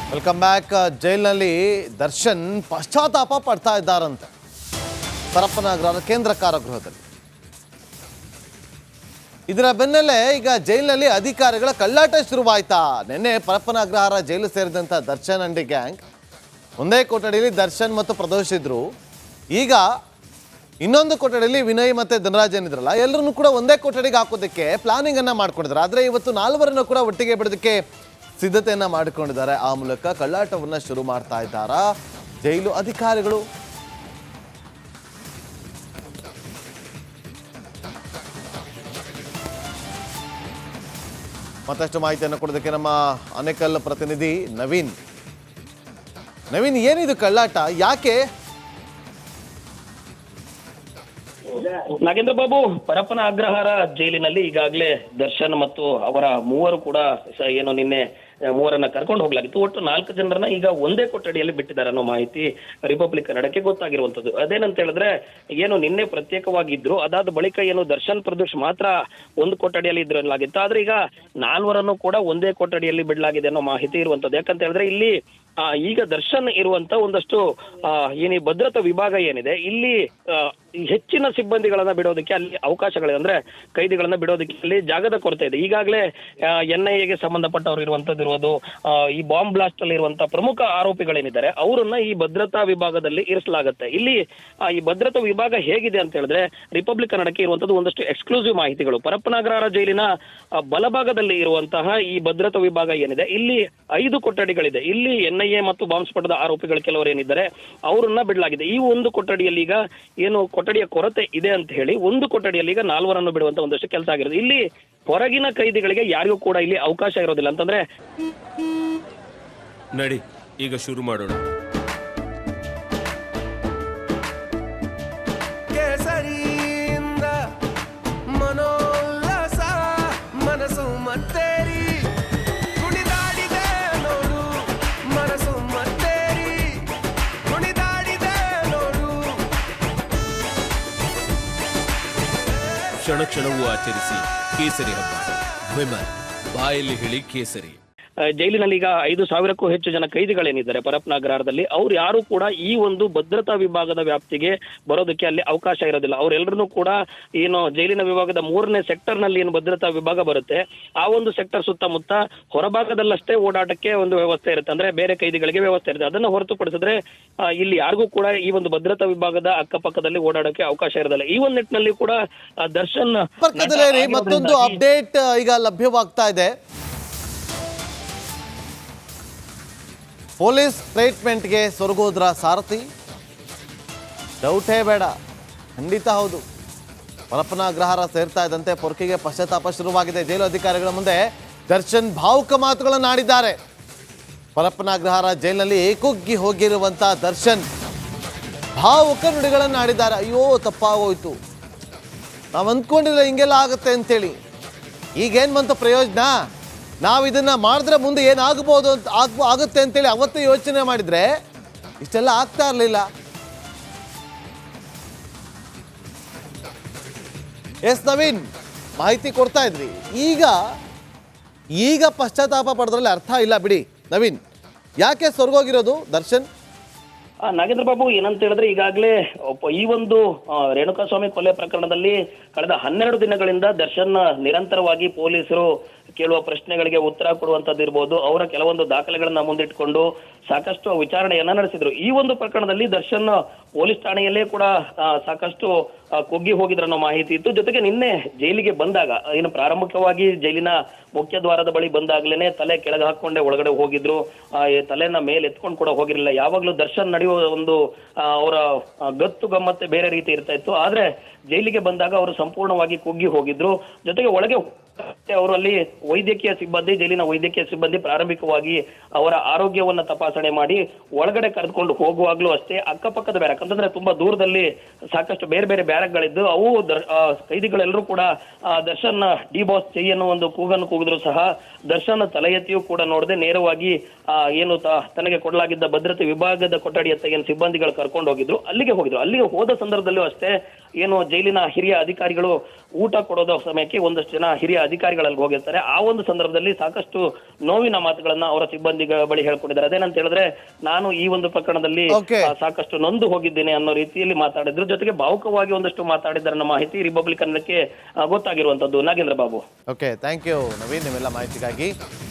Welcome back. ಜೈಲಿನಲ್ಲಿ ದರ್ಶನ್ ಪಶ್ಚಾತ್ತಾಪ ಪಡ್ತಾ ಇದ್ದಾರಂತೆ ಪರಪ್ಪನಗರ ಕೇಂದ್ರ ಕಾರಾಗೃಹದಲ್ಲಿ. ಇದರ ಬೆನ್ನಲ್ಲೇ ಈಗ ಜೈಲಿನಲ್ಲಿ ಅಧಿಕಾರಿಗಳ ಕಳ್ಳಾಟ ಶುರುವಾಯ್ತಾ. ನಿನ್ನೆ ಪರಪ್ಪನಗ್ರಹಾರ ಜೈಲು ಸೇರಿದಂಥ ದರ್ಶನ್ ಅಂಡ್ ಗ್ಯಾಂಗ್ ಒಂದೇ ಕೊಠಡಿಯಲ್ಲಿ ದರ್ಶನ್ ಮತ್ತು ಪ್ರದೋಷ್ ಇದ್ರು. ಈಗ ಇನ್ನೊಂದು ಕೊಠಡಿಯಲ್ಲಿ ವಿನಯ್ ಮತ್ತು ಧನರಾಜ್ ಏನಿದ್ರಲ್ಲ, ಎಲ್ಲರನ್ನೂ ಕೂಡ ಒಂದೇ ಕೊಠಡಿಗೆ ಹಾಕೋದಕ್ಕೆ ಪ್ಲಾನಿಂಗ್ ಅನ್ನ ಮಾಡ್ಕೊಂಡಿದ್ದಾರೆ. ಆದರೆ ಇವತ್ತು ನಾಲ್ವರನ್ನು ಕೂಡ ಒಟ್ಟಿಗೆ ಬಿಡೋದಕ್ಕೆ ಸಿದ್ಧತೆಯನ್ನ ಮಾಡಿಕೊಂಡಿದ್ದಾರೆ. ಆ ಮೂಲಕ ಕಳ್ಳಾಟವನ್ನ ಶುರು ಮಾಡ್ತಾ ಇದ್ದಾರಾ ಜೈಲು ಅಧಿಕಾರಿಗಳು. ಮತ್ತಷ್ಟು ಮಾಹಿತಿಯನ್ನು ಕೊಡೋದಕ್ಕೆ ನಮ್ಮ ಆನೇಕಲ್ ಪ್ರತಿನಿಧಿ ನವೀನ್. ಏನಿದು ಕಳ್ಳಾಟ, ಯಾಕೆ? ನಾಗೇಂದ್ರ ಬಾಬು, ಪರಪ್ಪನ ಅಗ್ರಹಾರ ಜೈಲಿನಲ್ಲಿ ಈಗಾಗಲೇ ದರ್ಶನ್ ಮತ್ತು ಅವರ ಮೂವರು ಕೂಡ ಏನು ನಿನ್ನೆ ಮೂವರನ್ನ ಕರ್ಕೊಂಡು ಹೋಗ್ಲಾಗಿತ್ತು. ಒಟ್ಟು 4 ಜನರನ್ನ ಈಗ ಒಂದೇ ಕೊಠಡಿಯಲ್ಲಿ ಬಿಟ್ಟಿದ್ದಾರೆ ಅನ್ನೋ ಮಾಹಿತಿ ರಿಪಬ್ಲಿಕ್ ಕನ್ನಡಕ್ಕೆ ಗೊತ್ತಾಗಿರುವಂತದ್ದು. ಅದೇನಂತ ಹೇಳಿದ್ರೆ, ಏನು ನಿನ್ನೆ ಪ್ರತ್ಯೇಕವಾಗಿದ್ರು, ಅದಾದ ಬಳಿಕ ಏನು ದರ್ಶನ್ ಪ್ರದೋಷ್ ಮಾತ್ರ ಒಂದು ಕೊಠಡಿಯಲ್ಲಿ ಇದ್ರು ಎನ್ನಲಾಗಿತ್ತು. ಆದ್ರೆ ಈಗ 4ವರನ್ನು ಕೂಡ ಒಂದೇ ಕೊಠಡಿಯಲ್ಲಿ ಬಿಡಲಾಗಿದೆ ಅನ್ನೋ ಮಾಹಿತಿ ಇರುವಂತದ್ದು. ಯಾಕಂತ ಹೇಳಿದ್ರೆ ಇಲ್ಲಿ ಈಗ ದರ್ಶನ್ ಇರುವಂತ ಒಂದಷ್ಟು ಏನಿ ಭದ್ರತಾ ವಿಭಾಗ ಏನಿದೆ, ಇಲ್ಲಿ ಹೆಚ್ಚಿನ ಸಿಬ್ಬಂದಿಗಳನ್ನ ಬಿಡೋದಕ್ಕೆ ಅಲ್ಲಿ ಅವಕಾಶಗಳಿದೆ. ಅಂದ್ರೆ ಕೈದಿಗಳನ್ನ ಬಿಡೋದಕ್ಕೆ ಅಲ್ಲಿ ಜಾಗದ ಕೊರತೆ ಇದೆ. ಈಗಾಗಲೇ NIA ಸಂಬಂಧಪಟ್ಟವ್ರು ಇರುವಂತದ್ದು, ಈ ಬಾಂಬ್ ಬ್ಲಾಸ್ಟ್ ಅಲ್ಲಿ ಇರುವಂತಹ ಪ್ರಮುಖ ಆರೋಪಿಗಳೇನಿದ್ದಾರೆ ಅವರನ್ನ ಈ ಭದ್ರತಾ ವಿಭಾಗದಲ್ಲಿ ಇರಿಸಲಾಗುತ್ತೆ. ಇಲ್ಲಿ ಈ ಭದ್ರತಾ ವಿಭಾಗ ಹೇಗಿದೆ ಅಂತ ಹೇಳಿದ್ರೆ, ರಿಪಬ್ಲಿಕ್ ಕನ್ನಡಕ್ಕೆ ಇರುವಂತದ್ದು ಒಂದಷ್ಟು ಎಕ್ಸ್ಕ್ಲೂಸಿವ್ ಮಾಹಿತಿಗಳು. ಪರಪ್ಪನಗ್ರಹಾರ ಜೈಲಿನ ಬಲಭಾಗದಲ್ಲಿ ಇರುವಂತಹ ಈ ಭದ್ರತಾ ವಿಭಾಗ ಏನಿದೆ, ಇಲ್ಲಿ 5 ಕೊಠಡಿಗಳಿದೆ. ಇಲ್ಲಿ NIA ಮತ್ತು ಬಾಂಬ್ ಸ್ಫೋಟದ ಆರೋಪಿಗಳು ಕೆಲವರು ಏನಿದ್ದಾರೆ ಅವರನ್ನ ಬಿಡಲಾಗಿದೆ. ಈ ಒಂದು ಕೊಠಡಿಯಲ್ಲಿ ಈಗ ಏನು ಕೊಠಡಿಯ ಕೊರತೆ ಇದೆ ಅಂತ ಹೇಳಿ ಒಂದು ಕೊಠಡಿಯಲ್ಲಿ ಈಗ 4ವರನ್ನು ಬಿಡುವಂತ ಒಂದಷ್ಟು ಕೆಲಸ ಆಗಿರೋದು. ಇಲ್ಲಿ ಹೊರಗಿನ ಕೈದಿಗಳಿಗೆ ಯಾರಿಗೂ ಕೂಡ ಇಲ್ಲಿ ಅವಕಾಶ ಇರೋದಿಲ್ಲ. ಅಂತಂದ್ರೆ ನಡಿ ಈಗ ಶುರು ಮಾಡೋಣ. ಕೇಸರಿಯಿಂದ ಮನೋಲ್ಲಾಸ ಮನಸ್ಸು ಮತ್ತೇರಿ ಕುಣಿದಾಡಿದೆ ನೋಡು, ಮನಸ್ಸು ಮತ್ತೇರಿ ಕುಣಿದಾಡಿದೆ ನೋಡು. ಕ್ಷಣ ಕ್ಷಣವೂ ಆಚರಿಸಿ ಕೇಸರಿ ಹಬ್ಬ. ವಿಮಲ್ ಬಾಯಲ್ಲಿ ಹೇಳಿ ಕೇಸರಿ. ಜೈಲಿನಲ್ಲಿ ಈಗ 5,000ಕ್ಕೂ ಹೆಚ್ಚು ಜನ ಕೈದಿಗಳೇನಿದ್ದಾರೆ ಪರಪ್ಪನಗ್ರಹಾರದಲ್ಲಿ, ಅವ್ರು ಯಾರು ಕೂಡ ಈ ಒಂದು ಭದ್ರತಾ ವಿಭಾಗದ ವ್ಯಾಪ್ತಿಗೆ ಬರೋದಕ್ಕೆ ಅಲ್ಲಿ ಅವಕಾಶ ಇರೋದಿಲ್ಲ. ಅವರೆಲ್ಲರೂ ಕೂಡ ಏನು ಜೈಲಿನ ವಿಭಾಗದ 3ನೇ ಸೆಕ್ಟರ್ ನಲ್ಲಿ ಏನು ಭದ್ರತಾ ವಿಭಾಗ ಬರುತ್ತೆ, ಆ ಒಂದು ಸೆಕ್ಟರ್ ಸುತ್ತಮುತ್ತ ಹೊರಭಾಗದಲ್ಲಷ್ಟೇ ಓಡಾಟಕ್ಕೆ ಒಂದು ವ್ಯವಸ್ಥೆ ಇರುತ್ತೆ. ಅಂದ್ರೆ ಬೇರೆ ಕೈದಿಗಳಿಗೆ ವ್ಯವಸ್ಥೆ ಇರುತ್ತೆ. ಅದನ್ನ ಹೊರತುಪಡಿಸಿದ್ರೆ ಇಲ್ಲಿ ಯಾರಿಗೂ ಕೂಡ ಈ ಒಂದು ಭದ್ರತಾ ವಿಭಾಗದ ಅಕ್ಕಪಕ್ಕದಲ್ಲಿ ಓಡಾಡಕ್ಕೆ ಅವಕಾಶ ಇರೋದಿಲ್ಲ. ಈ ಒಂದು ನಿಟ್ಟಿನಲ್ಲಿ ಕೂಡ ದರ್ಶನ್ ಮತ್ತೊಂದು ಅಪ್ಡೇಟ್ ಈಗ ಲಭ್ಯವಾಗ್ತಾ ಇದೆ. ಪೊಲೀಸ್ ಟ್ರೀಟ್ಮೆಂಟ್ಗೆ ಸೊರಗೋದ್ರ ಸಾರಥಿ, ಡೌಟೇ ಬೇಡ, ಖಂಡಿತ ಹೌದು. ಪರಪ್ಪನಗ್ರಹಾರ ಸೇರ್ತಾ ಇದ್ದಂತೆ ಪೊರ್ಕಿಗೆ ಪಶ್ಚಾತ್ತಾಪ ಶುರುವಾಗಿದೆ. ಜೈಲು ಅಧಿಕಾರಿಗಳ ಮುಂದೆ ದರ್ಶನ್ ಭಾವುಕ ಮಾತುಗಳನ್ನು ಆಡಿದ್ದಾರೆ. ಪರಪ್ಪನಗ್ರಹಾರ ಜೈಲಿನಲ್ಲಿ ಏಕುಗ್ಗಿ ಹೋಗಿರುವಂತ ದರ್ಶನ್ ಭಾವುಕ ನುಡಿಗಳನ್ನು ಆಡಿದ್ದಾರೆ. ಅಯ್ಯೋ ತಪ್ಪಾಗೋಯ್ತು, ನಾವು ಅಂದ್ಕೊಂಡಿಲ್ಲ ಹಿಂಗೆಲ್ಲ ಆಗುತ್ತೆ ಅಂತೇಳಿ. ಈಗೇನು ಬಂತು ಪ್ರಯೋಜನ? ನಾವು ಇದನ್ನ ಮಾಡಿದ್ರೆ ಮುಂದೆ ಏನಾಗಬಹುದು ಅಂತ ಆಗುತ್ತೆ ಅಂತೇಳಿ ಅವತ್ತೇ ಯೋಚನೆ ಮಾಡಿದ್ರೆ ಇಷ್ಟೆಲ್ಲ ಆಗ್ತಾ ಇರಲಿಲ್ಲ. ನವೀನ್ ಮಾಹಿತಿ ಕೊಡ್ತಾ ಇದ್ರಿ. ಈಗ ಪಶ್ಚಾತ್ತಾಪ ಪಡೆದ್ರಲ್ಲಿ ಅರ್ಥ ಇಲ್ಲ ಬಿಡಿ. ನವೀನ್, ಯಾಕೆ ಸೊರಗೋಗಿರೋದು ದರ್ಶನ್? ನಾಗೇಂದ್ರ ಬಾಬು, ಏನಂತ ಹೇಳಿದ್ರೆ, ಈಗಾಗಲೇ ಈ ಒಂದು ರೇಣುಕಾಸ್ವಾಮಿ ಕೊಲೆ ಪ್ರಕರಣದಲ್ಲಿ ಕಳೆದ 12 ದಿನಗಳಿಂದ ದರ್ಶನ್ ನಿರಂತರವಾಗಿ ಪೊಲೀಸರು ಕೇಳುವ ಪ್ರಶ್ನೆಗಳಿಗೆ ಉತ್ತರ ಕೊಡುವಂತದ್ದು ಇರ್ಬೋದು, ಅವರ ಕೆಲವೊಂದು ದಾಖಲೆಗಳನ್ನ ಮುಂದಿಟ್ಕೊಂಡು ಸಾಕಷ್ಟು ವಿಚಾರಣೆಯನ್ನ ನಡೆಸಿದ್ರು. ಈ ಒಂದು ಪ್ರಕರಣದಲ್ಲಿ ದರ್ಶನ್ ಪೊಲೀಸ್ ಠಾಣೆಯಲ್ಲೇ ಕೂಡ ಸಾಕಷ್ಟು ಕುಗ್ಗಿ ಹೋಗಿದ್ರು ಅನ್ನೋ ಮಾಹಿತಿ ಇತ್ತು. ಜೊತೆಗೆ ನಿನ್ನೆ ಜೈಲಿಗೆ ಬಂದಾಗ, ಏನು ಪ್ರಾರಂಭಿಕವಾಗಿ ಜೈಲಿನ ಮುಖ್ಯ ದ್ವಾರದ ಬಳಿ ಬಂದಾಗ್ಲೇನೆ ತಲೆ ಕೆಳಗೆ ಹಾಕೊಂಡೆ ಒಳಗಡೆ ಹೋಗಿದ್ರು. ತಲೆನ ಮೇಲೆ ಎತ್ಕೊಂಡು ಕೂಡ ಹೋಗಿರಲಿಲ್ಲ. ಯಾವಾಗ್ಲೂ ದರ್ಶನ್ ನಡೆಯುವ ಒಂದು ಅವರ ಗತ್ತು ಗಮ್ಮತ್ತೆ ಬೇರೆ ರೀತಿ ಇರ್ತಾ ಇತ್ತು. ಆದ್ರೆ ಜೈಲಿಗೆ ಬಂದಾಗ ಅವರು ಸಂಪೂರ್ಣವಾಗಿ ಕುಗ್ಗಿ ಹೋಗಿದ್ರು. ಜೊತೆಗೆ ಒಳಗೆ ಅವರಲ್ಲಿ ಜೈಲಿನ ವೈದ್ಯಕೀಯ ಸಿಬ್ಬಂದಿ ಪ್ರಾರಂಭಿಕವಾಗಿ ಅವರ ಆರೋಗ್ಯವನ್ನ ತಪಾಸಣೆ ಮಾಡಿ ಒಳಗಡೆ ಕರೆದುಕೊಂಡು ಹೋಗುವಾಗ್ಲೂ ಅಷ್ಟೇ ಅಕ್ಕಪಕ್ಕದ ಬ್ಯಾರಕ್, ಅಂತಂದ್ರೆ ತುಂಬಾ ದೂರದಲ್ಲಿ ಸಾಕಷ್ಟು ಬೇರೆ ಬೇರೆ ಬ್ಯಾರಕ್ಗಳಿದ್ದು, ಅವು ಕೈದಿಗಳೆಲ್ಲರೂ ಕೂಡ ದರ್ಶನ್ ಡಿ ಬಾಸ್ ಜೈ ಅನ್ನೋ ಒಂದು ಕೂಗನ್ನು ಕೂಗಿದ್ರು ಸಹ ದರ್ಶನ್ ತಲೆ ಎತ್ತಿಯೂ ಕೂಡ ನೋಡದೆ ನೇರವಾಗಿ ಏನು ತನಗೆ ಕೊಡಲಾಗಿದ್ದ ಭದ್ರತೆ ವಿಭಾಗದ ಕೊಠಡಿಯತ್ತ ಏನು ಸಿಬ್ಬಂದಿಗಳು ಕರ್ಕೊಂಡು ಹೋಗಿದ್ರು ಅಲ್ಲಿಗೆ ಹೋಗಿದ್ರು. ಅಲ್ಲಿಗೆ ಹೋದ ಸಂದರ್ಭದಲ್ಲೂ ಅಷ್ಟೇ ಏನು ಜೈಲಿನ ಹಿರಿಯ ಅಧಿಕಾರಿಗಳು ಊಟ ಕೊಡೋದ ಸಮಯಕ್ಕೆ ಒಂದಷ್ಟು ಜನ ಹಿರಿಯ ಅಧಿಕಾರಿಗಳಲ್ಲಿ ಹೋಗಿರ್ತಾರೆ. ಆ ಒಂದು ಸಂದರ್ಭದಲ್ಲಿ ಸಾಕಷ್ಟು ನೋವಿನ ಮಾತುಗಳನ್ನ ಅವರ ಸಿಬ್ಬಂದಿಗಳ ಬಳಿ ಹೇಳ್ಕೊಂಡಿದ್ದಾರೆ. ಅದೇನಂತ ಹೇಳಿದ್ರೆ, ನಾನು ಈ ಒಂದು ಪ್ರಕರಣದಲ್ಲಿ Okay. ಸಾಕಷ್ಟು ನೊಂದು ಹೋಗಿದ್ದೇನೆ ಅನ್ನೋ ರೀತಿಯಲ್ಲಿ ಮಾತಾಡಿದ್ರು. ಜೊತೆಗೆ ಭಾವುಕವಾಗಿ ಒಂದಷ್ಟು ಮಾತಾಡಿದ್ದಾರೆ ಅನ್ನೋ ಮಾಹಿತಿ ರಿಪಬ್ಲಿಕ್ ಕನ್ನಡಕ್ಕೆ ಗೊತ್ತಾಗಿರುವಂತದ್ದು. Nagendra Babu. Okay, thank you Naveen, ನಿಮ್ಮೆಲ್ಲ ಮಾಹಿತಿಗಾಗಿ.